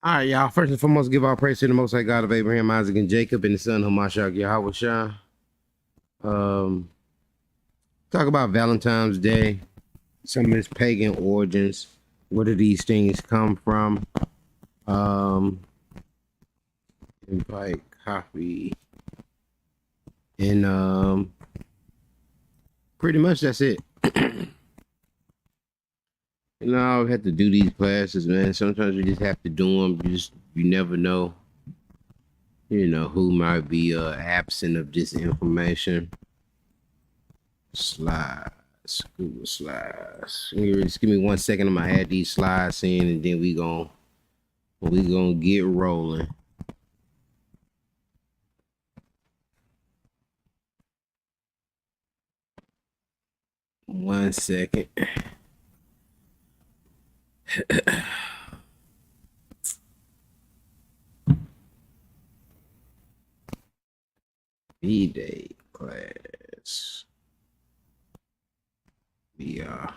All right, y'all. First and foremost, give our praise to the Most High God of Abraham, Isaac, and Jacob, and the Son Hamashiach Yahweh Shah. Um, talk about Valentine's Day, some of its pagan origins. Where do these things come from? Invite, copy, and pretty much that's it. You know, I have to do these classes, man. Sometimes you just have to do them. You never know. You know who might be absent of this information. Slides, Google Slides. Just give me 1 second. I'm gonna add these slides in, and then we gonna get rolling. One second. V-Day class. VR.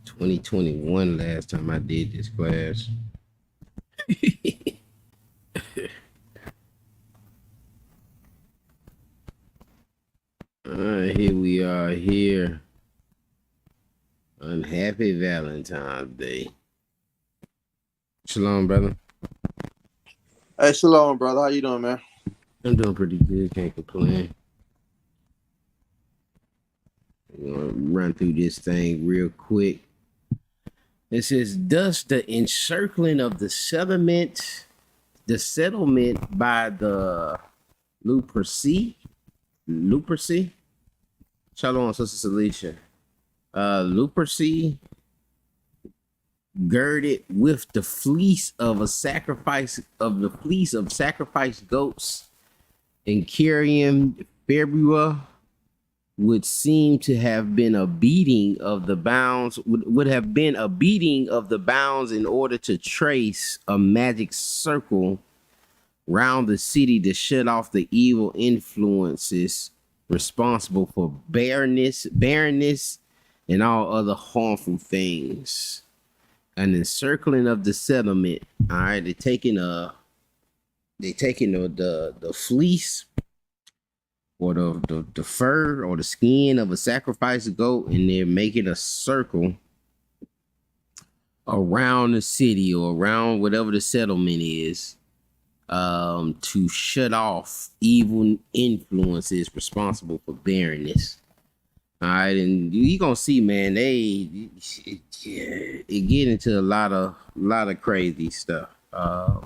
2021 last time I did this class. Here we are here on Happy Valentine's Day. Shalom, brother. Hey, shalom, brother. How you doing, man? I'm doing pretty good. Can't complain. I'm gonna run through this thing real quick. It says, thus the encircling of the settlement by the Luperci. Shalom, Sister Celicia. Luperci, girded with the fleece of sacrificed goats and carrying February would seem to have been a beating of the bounds, would have been a beating of the bounds in order to trace a magic circle round the city to shut off the evil influences responsible for barrenness, and all other harmful things. An encircling of the settlement. All right, they're taking the fleece or the fur or the skin of a sacrificed goat, and they're making a circle around the city or around whatever the settlement is, to shut off evil influences responsible for barrenness. All right, and you gonna see, man, it get into a lot of crazy stuff. And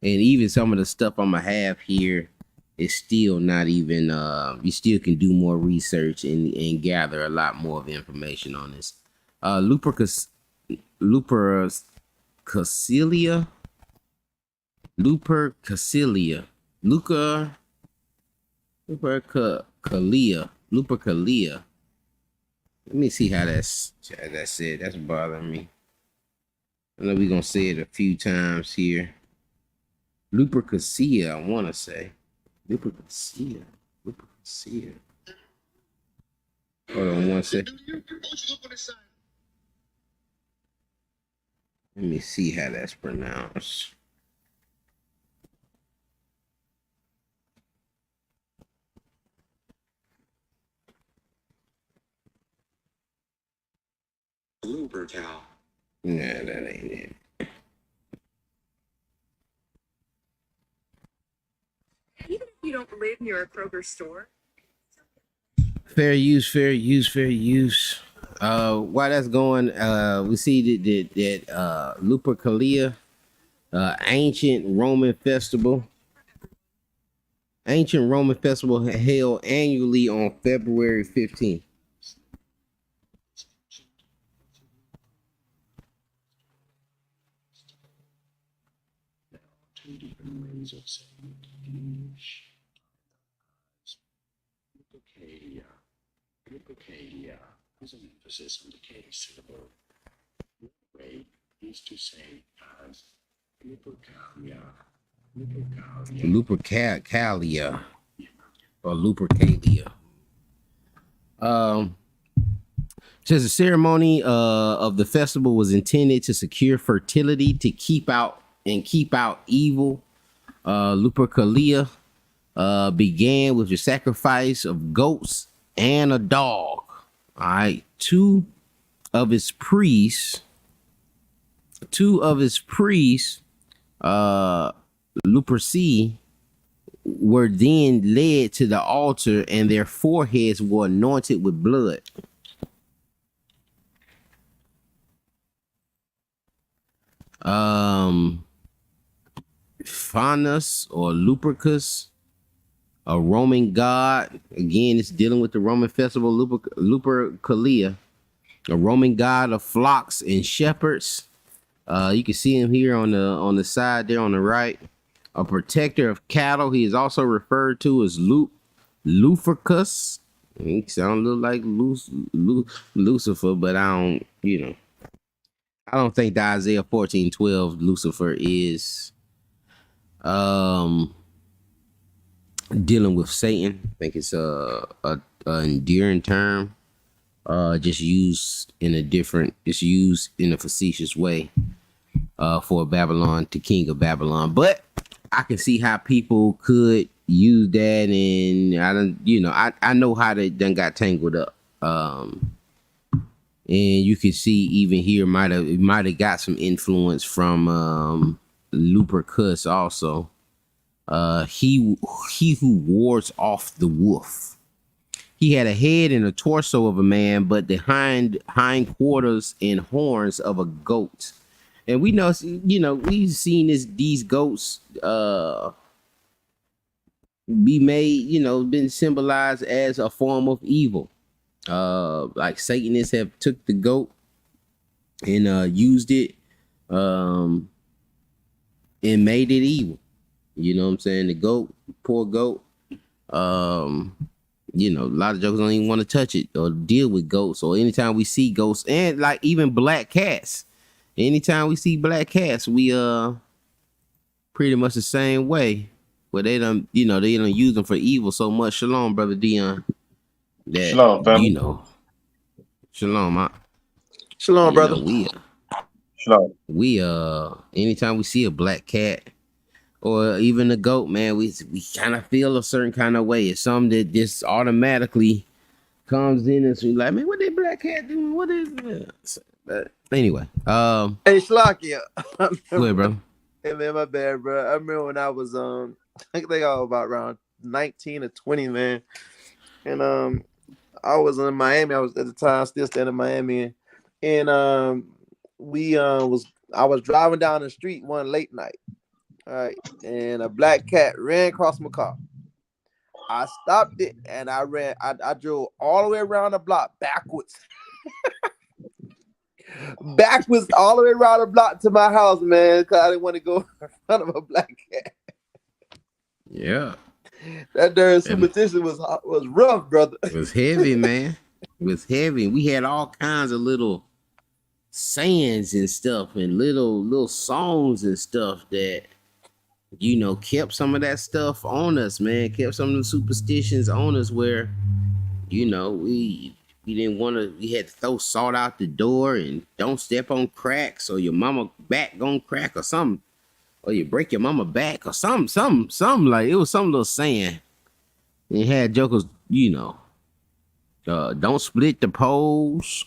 even some of the stuff I'm gonna have here is still not even. You still can do more research and gather a lot more of information on this. Lupercalia, Lupercalia. Let me see how that's it. That's bothering me. I know we're gonna say it a few times here. Lupercalia, I want to say. Lupercalia. Hold on 1 second. Let me see how that's pronounced. Lupercal. Nah, that ain't it. Even if you don't live near a Kroger store. Fair use. While that's going, we see that Lupercalia, ancient Roman festival held annually on February 15th. Two different ways of saying Lupercalia is an emphasis on the K syllable. The way is to say as Lupercalia or Lupercalia. says the ceremony of the festival was intended to secure fertility, to keep out evil. Lupercalia began with the sacrifice of goats and a dog. All right, two of his priests, Luperci, were then led to the altar, and their foreheads were anointed with blood. Faunus or Lupercus, a Roman god. Again, it's dealing with the Roman festival Lupercalia, a Roman god of flocks and shepherds. You can see him here on the side there on the right. A protector of cattle. He is also referred to as Lupercus. He sounds a little like Lucifer, but I don't think the Isaiah 14:12 Lucifer is dealing with Satan. I think it's a endearing term, just used in a facetious way for Babylon, to king of Babylon. But I can see how people could use that, and I know how they done got tangled up. And you can see even here might have got some influence from Lupercus also. He who wards off the wolf. He had a head and a torso of a man, but the hind quarters and horns of a goat. And we know, we've seen these goats be made, been symbolized as a form of evil. Like Satanists have took the goat and used it and made it evil. You know what I'm saying? The goat, poor goat. A lot of jokers don't even want to touch it or deal with goats. Or anytime we see goats, and like even black cats, anytime we see black cats, we pretty much the same way. Where they don't use them for evil so much. Shalom, brother Dion. That, Shalom, family. Shalom, Shalom, brother. Shalom. We anytime we see a black cat or even a goat, man, we kind of feel a certain kind of way. It's something that just automatically comes in us. We like, man, what that black cat doing? What is this? But anyway, Hey, Shlakia. go ahead, bro. Hey, man, my bad, bro. I remember when I was I think I was about around 19 or 20, man. And I was in Miami. I was at the time still staying in Miami, and I was driving down the street one late night. All right, and a black cat ran across my car. I stopped it and I ran. I drove all the way around the block backwards. Backwards all the way around the block to my house, man, because I didn't want to go in front of a black cat. Yeah. That darn superstition was rough, brother. It was heavy, man. It was heavy. We had all kinds of little sayings and stuff and little songs and stuff that, kept some of that stuff on us, man. Kept some of the superstitions on us where, we didn't want to, we had to throw salt out the door and don't step on cracks or your mama back gonna crack or something. Or you break your mama back or something like it was some little saying. And it had jokers, don't split the poles.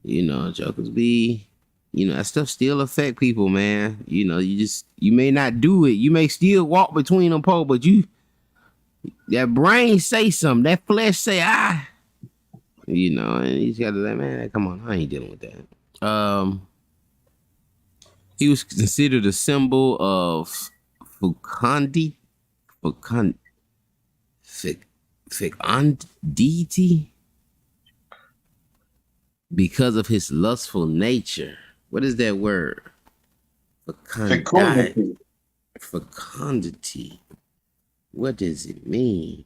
Jokers be, that stuff still affect people, man. You may not do it. You may still walk between them poles, but that brain say something. That flesh say, and you just gotta say, man, come on, I ain't dealing with that. He was considered a symbol of fecundity because of his lustful nature. What is that word? Fecundity. What does it mean?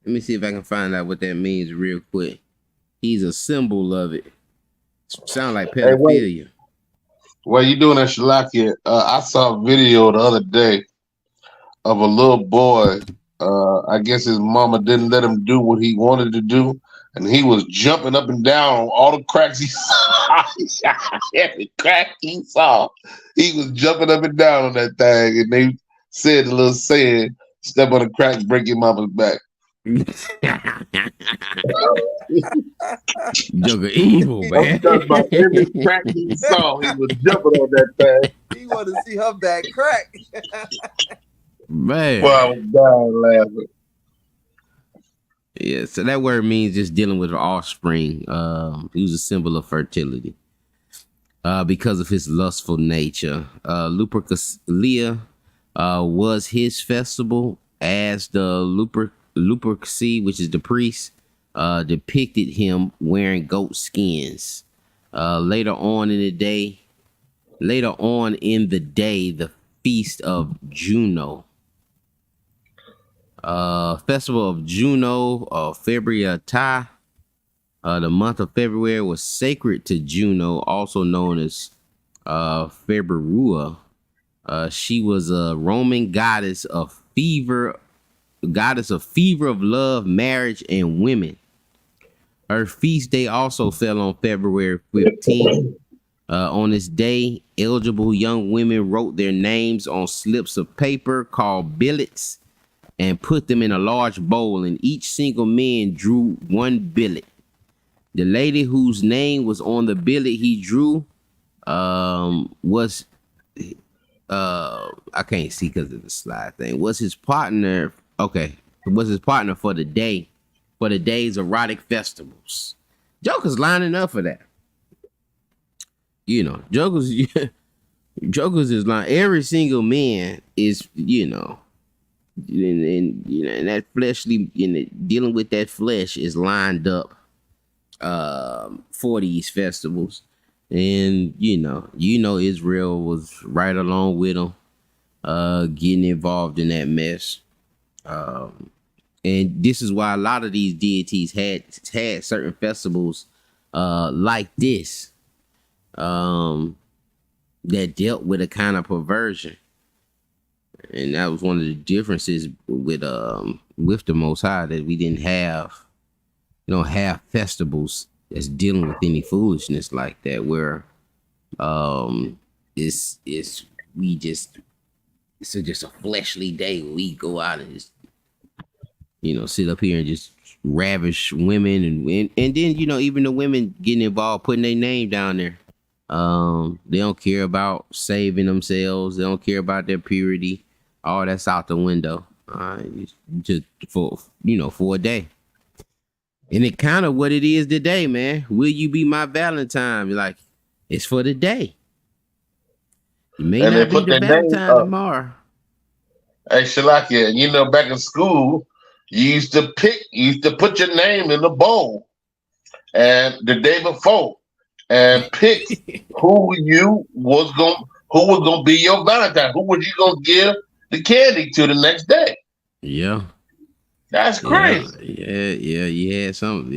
Let me see if I can find out what that means real quick. He's a symbol of it. Sound like pedophilia. Well, you doing that, Shalaki? I saw a video the other day of a little boy. I guess his mama didn't let him do what he wanted to do, and he was jumping up and down on all the cracks he saw. Every crack he saw, he was jumping up and down on that thing. And they said the little saying, "Step on a crack, break your mama's back." Joker evil, I'm man. talking about every crack he saw, he was jumping on that thing. He want to see her back crack. Well, I Man. was dying laughing. Yeah, so that word means just dealing with offspring. He was a symbol of fertility. Because of his lustful nature. Lupercalia was his festival, as the Luperci, which is the priest, depicted him wearing goat skins. Later on in the day, the feast of Juno. Festival of Juno, February Tai. The month of February was sacred to Juno, also known as Februarua. She was a Roman goddess of fever, of love, marriage, and women. Her feast day also fell on February 15th. On this day, eligible young women wrote their names on slips of paper called billets and put them in a large bowl, and each single man drew one billet. The lady whose name was on the billet he drew was I can't see because of the slide thing. Was his partner for the day, for the day's erotic festivals. Joker's lining up for that. You know, Joker's is like every single man is, and that fleshly, dealing with that flesh is lined up for these festivals. And Israel was right along with them, getting involved in that mess. And this is why a lot of these deities had certain festivals like this, that dealt with a kind of perversion. And that was one of the differences with the Most High, that we don't have festivals that's dealing with any foolishness like that, where it's just a fleshly day where we go out and just sit up here and just ravish women, and then even the women getting involved, putting their name down there. They don't care about saving themselves. They don't care about their purity. All that's out the window. Just for a day. And it kind of what it is today, man. Will you be my Valentine? Like, it's for the day. You may And they not be put the their name Valentine up. tomorrow. Hey, Shalakia, back in school, you used to put your name in the bowl, and the day before, and pick who was gonna be your Valentine, who was you gonna give the candy to the next day. Yeah. That's crazy. Yeah. You had something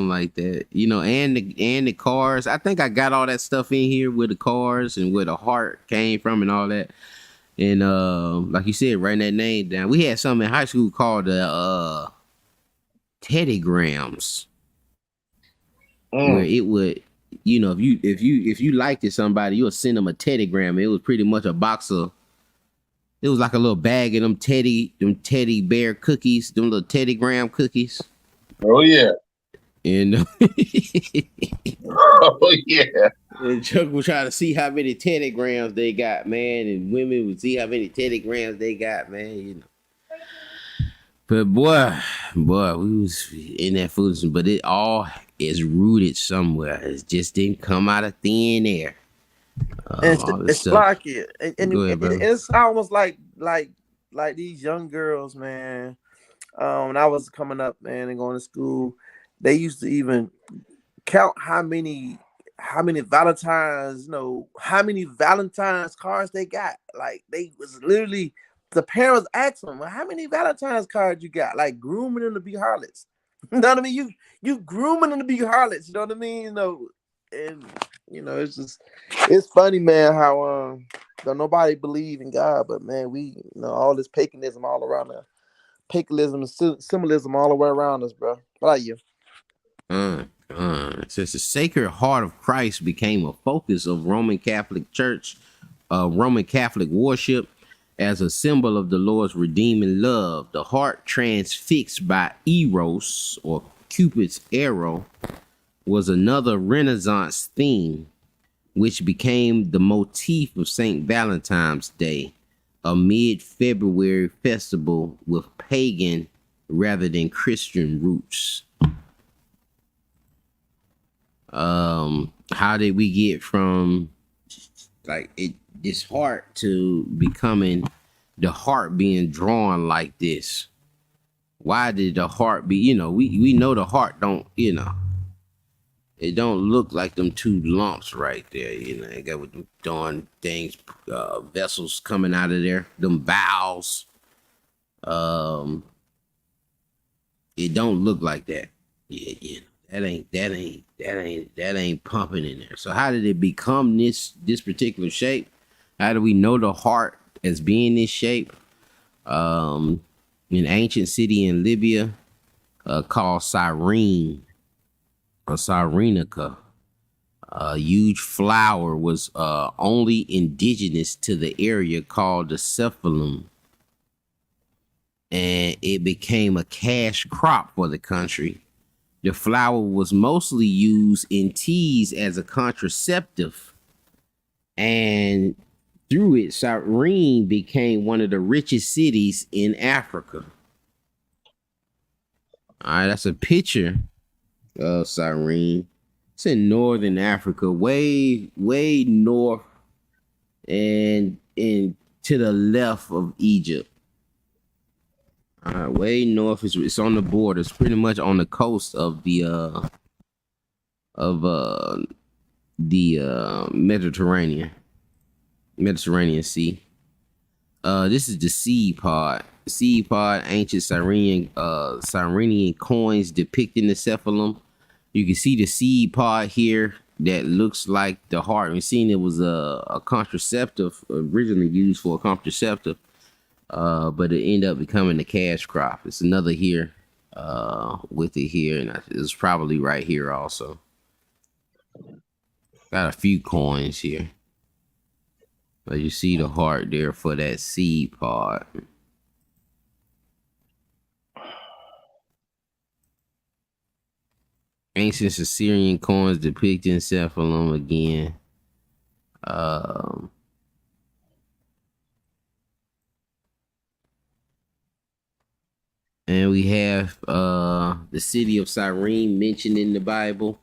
like that. And the cars. I think I got all that stuff in here with the cars and where the heart came from and all that. And like you said, writing that name down. We had something in high school called the Teddygrams, where it would, if you liked it somebody, you would send them a Teddygram. It was pretty much a box of. It was like a little bag of them teddy bear cookies, them little Teddygram cookies. Oh yeah. And Oh yeah. and Chuck would try to see how many Teddygrams they got, man, and women would see how many Teddygrams they got, man. But boy, we was in that foolishness. But it all is rooted somewhere. It just didn't come out of thin air. It's like it, and Go ahead, brother. it's almost like these young girls, man. When I was coming up, man, and going to school, they used to even count how many Valentines, how many Valentines cards they got. Like, they was literally, the parents asked them, well, how many Valentines cards you got? Like, grooming them to be harlots. You know what I mean? You grooming them to be harlots. You know what I mean? And it's funny, man, how don't nobody believe in God, but man, we all this paganism all around us. Paganism and symbolism all the way around us, bro. What about you? Since the Sacred Heart of Christ became a focus of Roman Catholic Church, Roman Catholic worship, as a symbol of the Lord's redeeming love, the heart transfixed by Eros or Cupid's arrow was another Renaissance theme, which became the motif of St. Valentine's Day, a mid-February festival with pagan rather than Christian roots. How did we get from this heart to becoming the heart being drawn like this? Why did the heart be, we know the heart don't, it don't look like them two lumps right there, they got with them darn things, vessels coming out of there, them bowels. It don't look like that. Yeah. That ain't pumping in there. So how did it become this particular shape? How do we know the heart as being this shape? An ancient city in Libya called Cyrene or Cyrenaica. A huge flower was only indigenous to the area called the cephalum, and it became a cash crop for the country. The flower was mostly used in teas as a contraceptive, and through it, Cyrene became one of the richest cities in Africa. All right, that's a picture of Cyrene. It's in northern Africa, way north, and to the left of Egypt. Way north. It's on the border. It's pretty much on the coast of the Mediterranean Sea. This is the seed pod. Seed pod, ancient Cyrenian coins depicting the cephalum. You can see the seed pod here that looks like the heart. We've seen it was a contraceptive, originally used for a contraceptive. But it ended up becoming a cash crop. It's another here, with it here, and it's probably right here also. Got a few coins here. But you see the heart there for that seed pod. Ancient Assyrian coins depicting cephalum again. And we have the city of Cyrene mentioned in the Bible.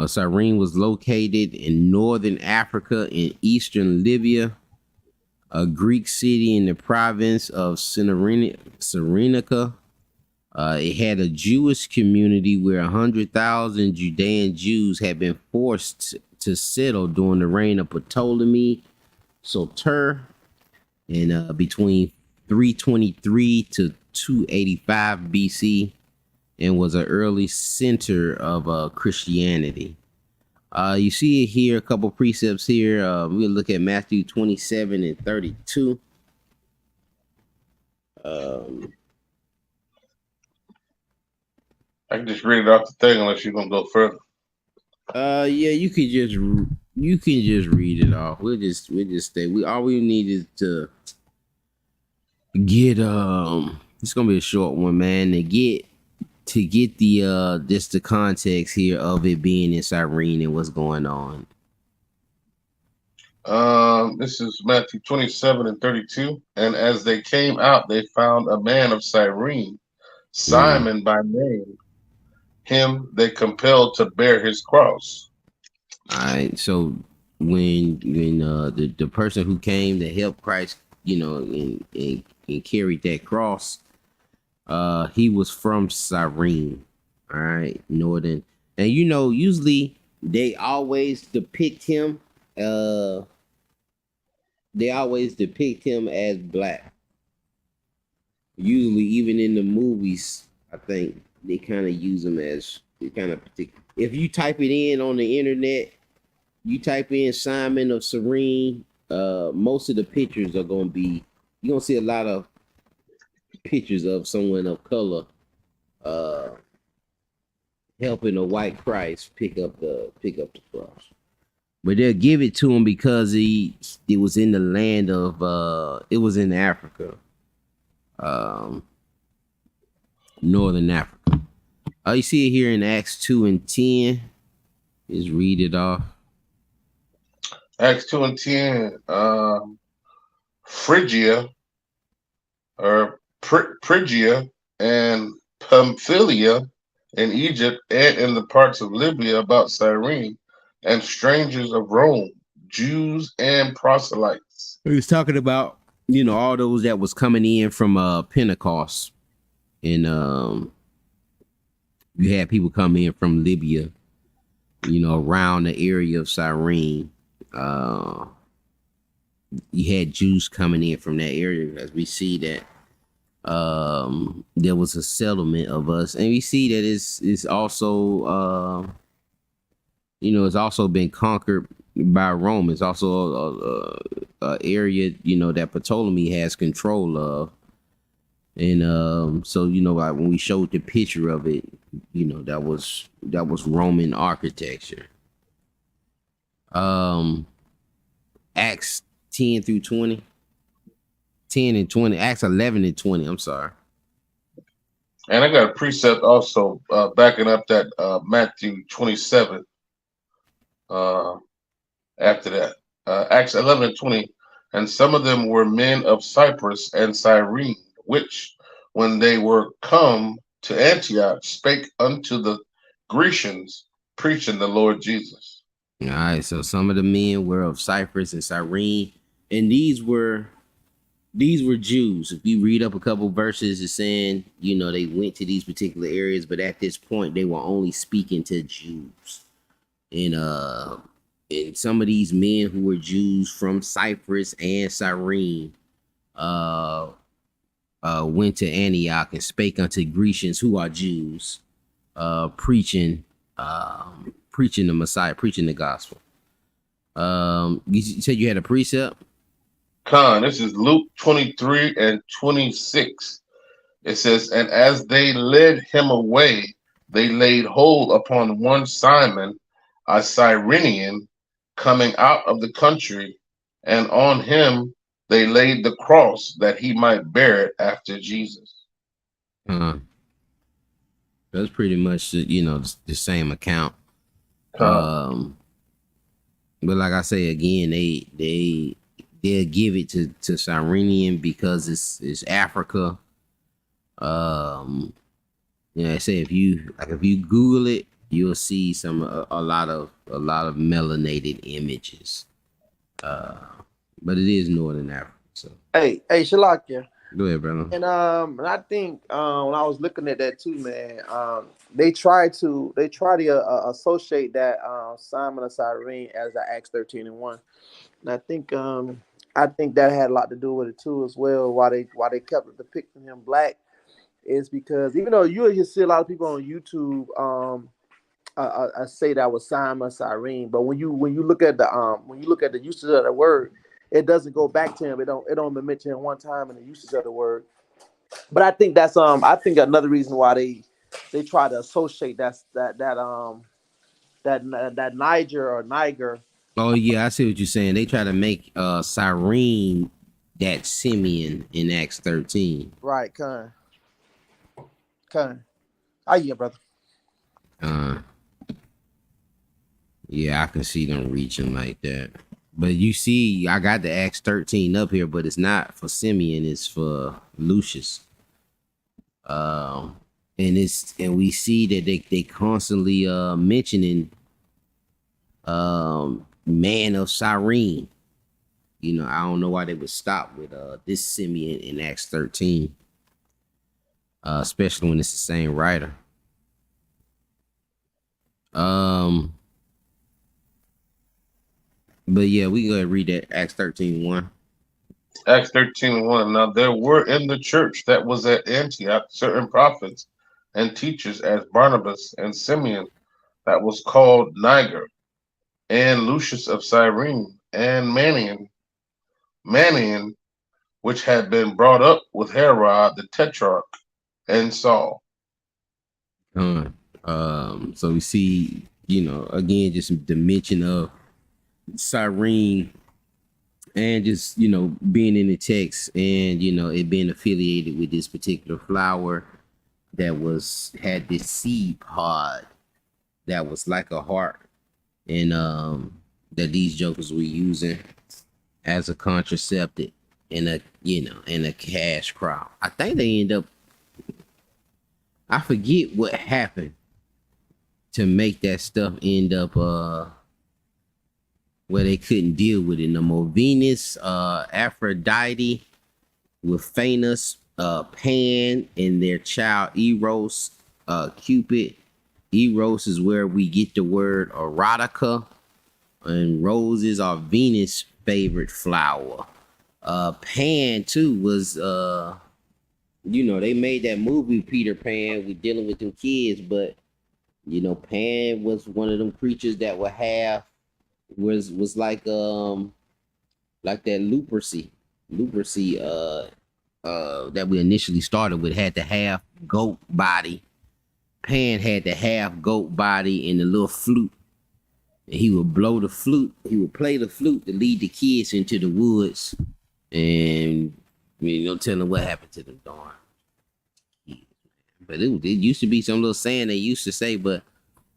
Cyrene was located in northern Africa and eastern Libya, a Greek city in the province of Cyrenaica. It had a Jewish community where 100,000 Judean Jews had been forced to settle during the reign of Ptolemy Soter in between 323 to 285 BC, and was an early center of Christianity. You see it here, a couple precepts here. We'll look at Matthew 27 and 32. I can just read it off the thing unless you're gonna go further. Yeah, you can just read it off. We'll just stay. All we need is to get it's gonna be a short one, man, to get the just the context here of it being in Cyrene and what's going on. This is Matthew 27 and 32. And as they came out, they found a man of Cyrene, Simon by name. Him they compelled to bear his cross. All right, so when the person who came to help Christ, and carried that cross, he was from Cyrene. All right, northern, and usually they always depict him. They always depict him as black. Usually, even in the movies, I think they kind of use him as kind of particular. If you type it in on the internet, you type in Simon of Cyrene, most of the pictures are gonna be. You're gonna see a lot of pictures of someone of color helping a white Christ pick up the cross. But they'll give it to him because it was in the land of it was in Africa. Northern Africa. You see it here in Acts 2 and 10. Just read it off. Acts 2 and 10. Phrygia or Phrygia and Pamphylia in Egypt and in the parts of Libya about Cyrene, and strangers of Rome, Jews and proselytes. He was talking about, all those that was coming in from Pentecost. And you had people come in from Libya, around the area of Cyrene. You had Jews coming in from that area, as we see that there was a settlement of us, and we see that it's also it's also been conquered by Rome. It's also a area that Ptolemy has control of, and so like when we showed the picture of it, that was Roman architecture. Acts 10 through 20. 10 and 20, Acts 11 and 20. I'm sorry. And I got a precept also backing up that Matthew 27. After that, Acts 11 and 20, and some of them were men of Cyprus and Cyrene, which, when they were come to Antioch, spake unto the Grecians, preaching the Lord Jesus. All right, so some of the men were of Cyprus and Cyrene, and these were Jews. If you read up a couple verses, it's saying, they went to these particular areas, but at this point they were only speaking to Jews. And some of these men who were Jews from Cyprus and Cyrene went to Antioch and spake unto Grecians who are Jews, preaching the Messiah, preaching the gospel. You said you had a precept? This is Luke 23 and 26. It says, and as they led him away, they laid hold upon one Simon, a Cyrenian, coming out of the country, and on him they laid the cross that he might bear it after Jesus. That's pretty much the same account. But like I say again, they'll give it to Cyrenian because it's Africa. I say if you Google it, you'll see a lot of melanated images. But it is Northern Africa. So Hey, Shalakia. Go ahead, brother. And I think when I was looking at that too, man, they try to associate that Simon of Cyrene as the Acts 13 and 1. And I think that had a lot to do with it too as well. Why they kept depicting him black is because even though you see a lot of people on YouTube I say that was Simon Cyrene, but when you look at the usage of the word, it doesn't go back to him. It don't mention him one time in the usage of the word. But I think that's another reason why they try to associate that Niger or Niger. Oh yeah, I see what you're saying. They try to make Cyrene that Simeon in Acts 13. Right, kind. Yeah, brother. Yeah, I can see them reaching like that. But you see, I got the Acts 13 up here, but it's not for Simeon, it's for Lucius. And we see that they constantly mentioning man of Cyrene. I don't know why they would stop with this Simeon in Acts 13. Especially when it's the same writer. But yeah, we can go ahead and read that Acts 13:1. Acts 13:1. Now there were in the church that was at Antioch certain prophets and teachers, as Barnabas and Simeon, that was called Niger, and Lucius of Cyrene, and Manaen, which had been brought up with Herod the Tetrarch, and Saul. All So we see, again, just the mention of Cyrene and just, being in the text and, it being affiliated with this particular flower that had this seed pod that was like a heart, and that these jokers were using as a contraceptive and a cash crop. I think they end up, I forget what happened to make that stuff end up where they couldn't deal with it no more. Venus, Aphrodite with Phanos, Pan and their child Eros, Cupid. Eros is where we get the word erotica, and roses are Venus' favorite flower. Pan too was they made that movie Peter Pan with dealing with them kids, but Pan was one of them creatures that would have was like that lupercy that we initially started with, had the half goat body. Pan had the half goat body and the little flute. And he would blow the flute. He would play the flute to lead the kids into the woods. And tell them what happened to them darn kids. But it used to be some little saying they used to say, but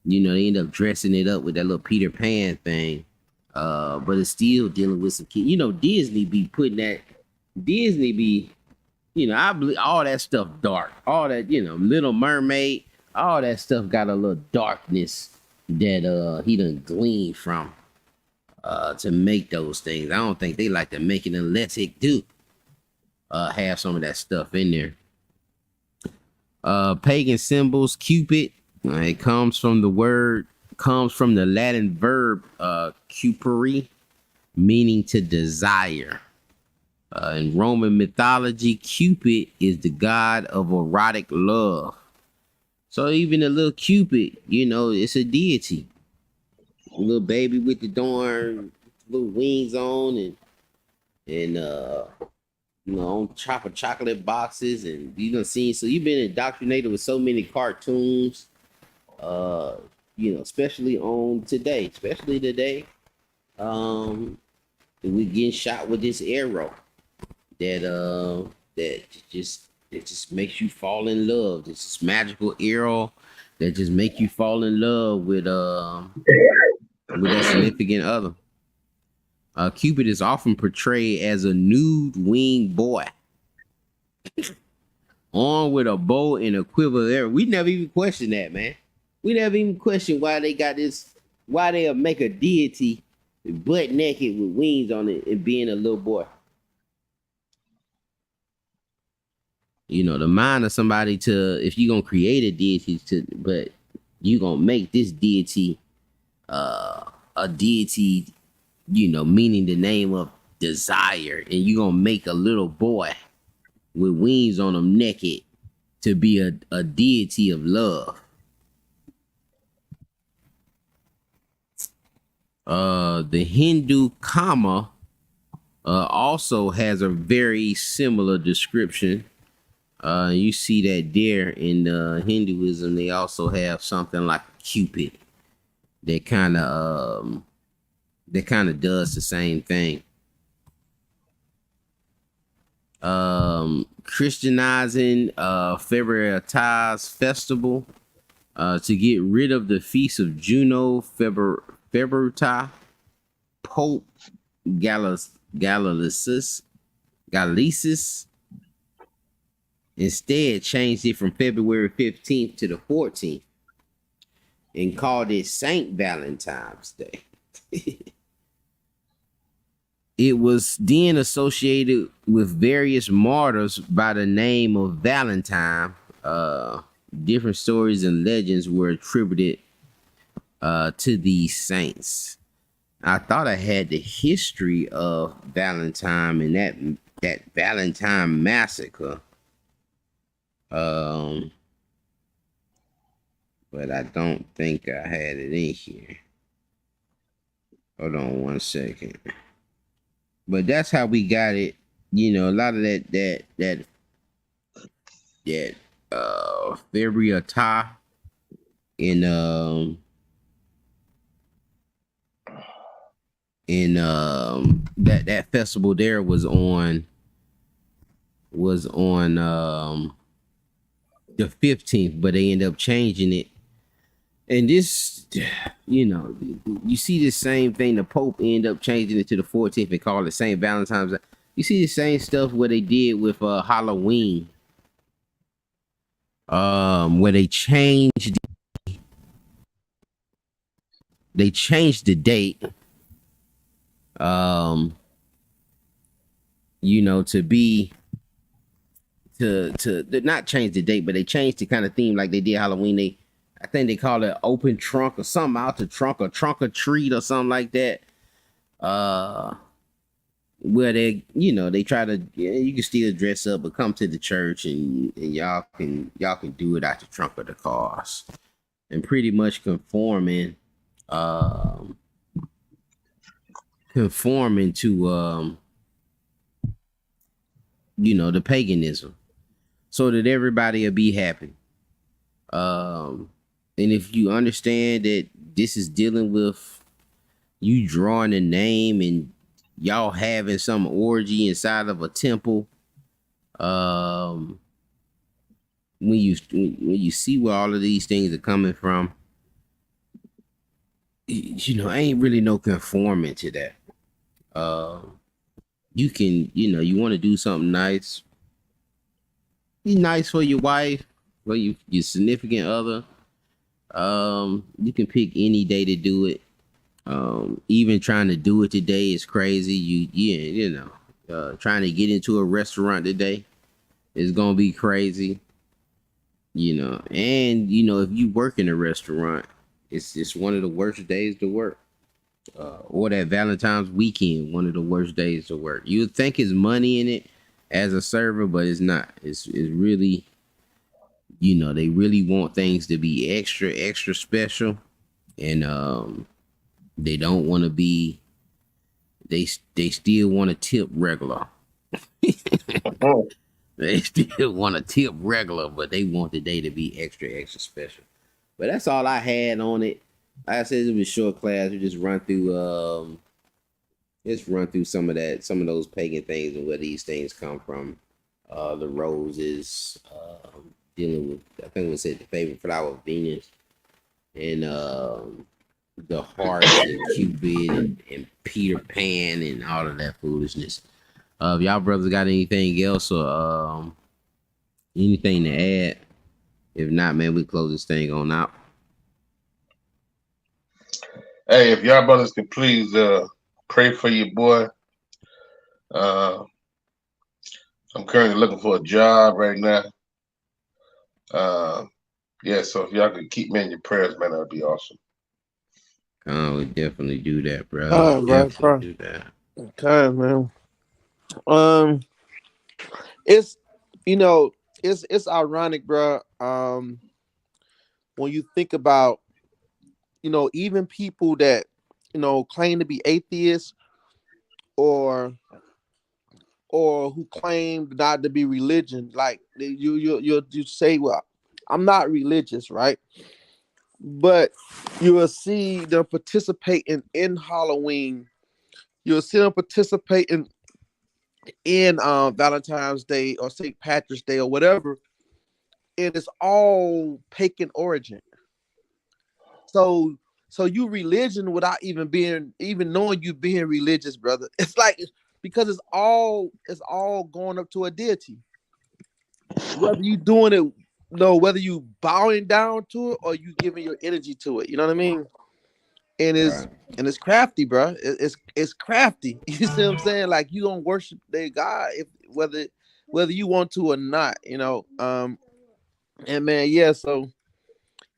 they end up dressing it up with that little Peter Pan thing. But it's still dealing with some kids. Disney be, I believe all that stuff dark. All that, Little Mermaid, all that stuff got a little darkness that he done gleaned from to make those things. I don't think they like to make it unless it do have some of that stuff in there. Pagan symbols, Cupid. It comes from the Latin verb cupere, meaning to desire. In Roman mythology, Cupid is the god of erotic love. So even a little Cupid, it's a deity. A little baby with the darn little wings on and on chocolate boxes, and so you've been indoctrinated with so many cartoons, especially today, we're getting shot with this arrow that just makes you fall in love. This magical arrow that just make you fall in love with that significant other. Cupid is often portrayed as a nude winged boy, armed with a bow and a quiver arrow. We never even questioned that, man. We never even questioned why they got this. Why they'll make a deity butt naked with wings on it and being a little boy. The mind of somebody if you're gonna create a deity but you're gonna make this deity a deity, meaning the name of desire, and you're gonna make a little boy with wings on him naked to be a deity of love. The Hindu Kama also has a very similar description. You see that there in Hinduism. They also have something like Cupid that kind of does the same thing. Christianizing Februaritas festival to get rid of the feast of Juno Februarita. Pope Gallicis instead changed it from February 15th to the 14th and called it Saint Valentine's Day. It was then associated with various martyrs by the name of Valentine. Different stories and legends were attributed to these saints. I thought I had the history of Valentine and that Valentine massacre. But I don't think I had it in here. Hold on one second. But that's how we got it. A lot of that Februarita in that festival there was on the 15th, but they end up changing it. And this, you see the same thing. The Pope end up changing it to the 14th and call it St. Valentine's. You see the same stuff what they did with Halloween, where they changed the date, to be to not change the date, but they changed the kind of theme like they did Halloween. I think they call it open trunk or something, out the trunk or trunk or treat or something like that. Where they try to, you can still dress up but come to the church and y'all can do it out the trunk of the cars, and pretty much conforming to the paganism, so that everybody will be happy. And if you understand that this is dealing with you drawing a name and y'all having some orgy inside of a temple, when you see where all of these things are coming from, ain't really no conforming to that. You can, you want to do something nice, be nice for your wife, for your significant other. You can pick any day to do it. Even trying to do it today is crazy. Trying to get into a restaurant today is gonna be crazy. And if you work in a restaurant, it's one of the worst days to work. Or that Valentine's weekend, one of the worst days to work. You would think it's money in it as a server, but it's not. It's really, they really want things to be extra, extra special. And they don't want to be, they still want to tip regular. They still want to tip regular, but they want the day to be extra, extra special. But that's all I had on it. Like I said, it was a short class. We just run through some of those pagan things and where these things come from. The roses, dealing with, I think we said the favorite flower of Venus, and the hearts and Cupid and Peter Pan and all of that foolishness. If y'all brothers got anything else or anything to add, if not, man, we close this thing on out. Hey, if y'all brothers could please pray for your boy. I'm currently looking for a job right now. So if y'all could keep me in your prayers, man, that'd be awesome. I would definitely do that, bro. Definitely do that. Okay, man. It's it's ironic, bro. When you think about, even people that claim to be atheists or who claim not to be religion, like you say, well, I'm not religious, right? But you will see them participating in Halloween. You'll see them participating in Valentine's Day or St. Patrick's Day or whatever, and it's all pagan origin. So you religion without even knowing you being religious, brother. It's like, because it's all going up to a deity. Whether you doing it, whether you bowing down to it or you giving your energy to it. You know what I mean? And it's crafty, bro. It's crafty. You see what I'm saying? Like, you don't worship their God whether you want to or not. And man, yeah. So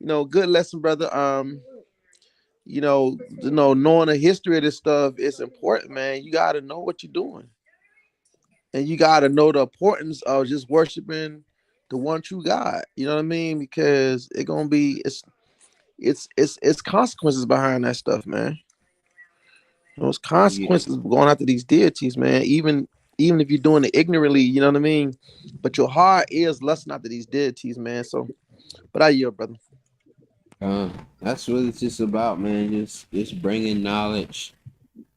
good lesson, brother. Knowing the history of this stuff is important, man. You got to know what you're doing, and you got to know the importance of just worshiping the one true God. You know what I mean? Because it's consequences behind that stuff, man. Those consequences going after these deities, man. Even if you're doing it ignorantly, you know what I mean. But your heart is lusting after these deities, man. So, but I yield, brother. That's what it's just about, man. Just bringing knowledge.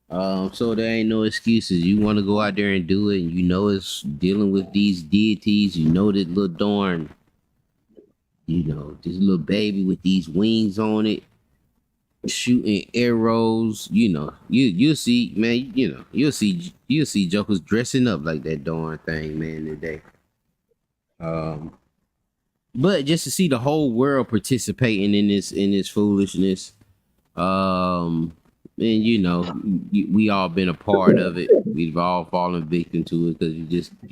So there ain't no excuses. You want to go out there and do it, and you know it's dealing with these deities. You know that little darn, this little baby with these wings on it, shooting arrows. You'll see, man. You'll see jokers dressing up like that darn thing, man. Today. Um, but just to see the whole world participating in this foolishness. And we all been a part of it. We've all fallen victim to it because you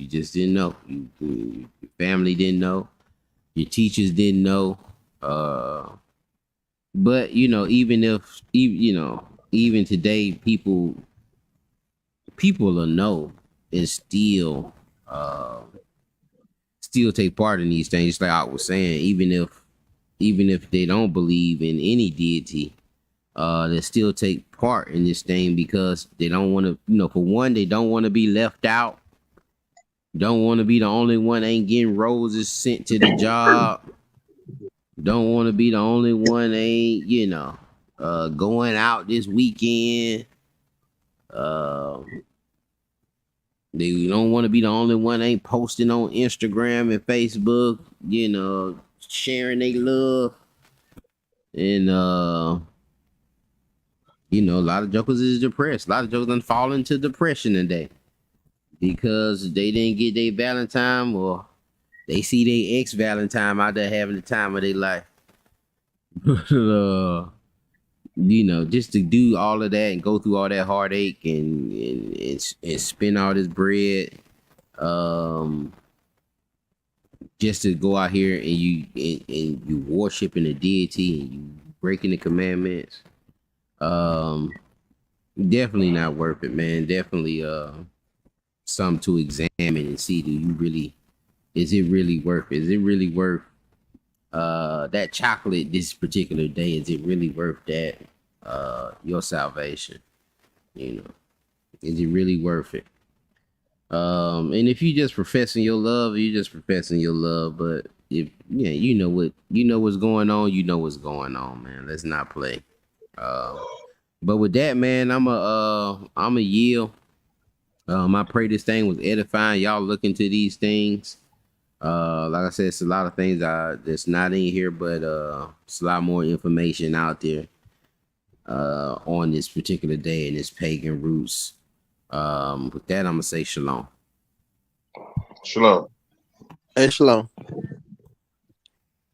just didn't know. Your family didn't know. Your teachers didn't know. But even today, people will know and still take part in these things. Just like I was saying, even if they don't believe in any deity, they still take part in this thing because they don't want to, for one, they don't want to be left out. Don't want to be the only one ain't getting roses sent to the job. Don't want to be the only one ain't, going out this weekend. They don't want to be the only one ain't posting on Instagram and Facebook, sharing their love. And a lot of jokers is depressed. A lot of jokers done fall into depression today because they didn't get their Valentine, or they see their ex Valentine out there having the time of their life. Just to do all of that and go through all that heartache and spend all this bread, just to go out here and you worshiping a deity and you breaking the commandments. Definitely not worth it, man. Definitely something to examine and see. Is it really worth it? Is it really worth that chocolate this particular day? Is it really worth that? Your salvation? Is it really worth it? And if you just professing your love, you just professing your love. But if what's going on, what's going on, man. Let's not play. But with that, man, I'm a yield. I pray this thing was edifying. Y'all look into these things. Like I said, it's a lot of things that's not in here, but it's a lot more information out there on this particular day and its pagan roots. With that, I'm gonna say shalom. Shalom. Hey, shalom.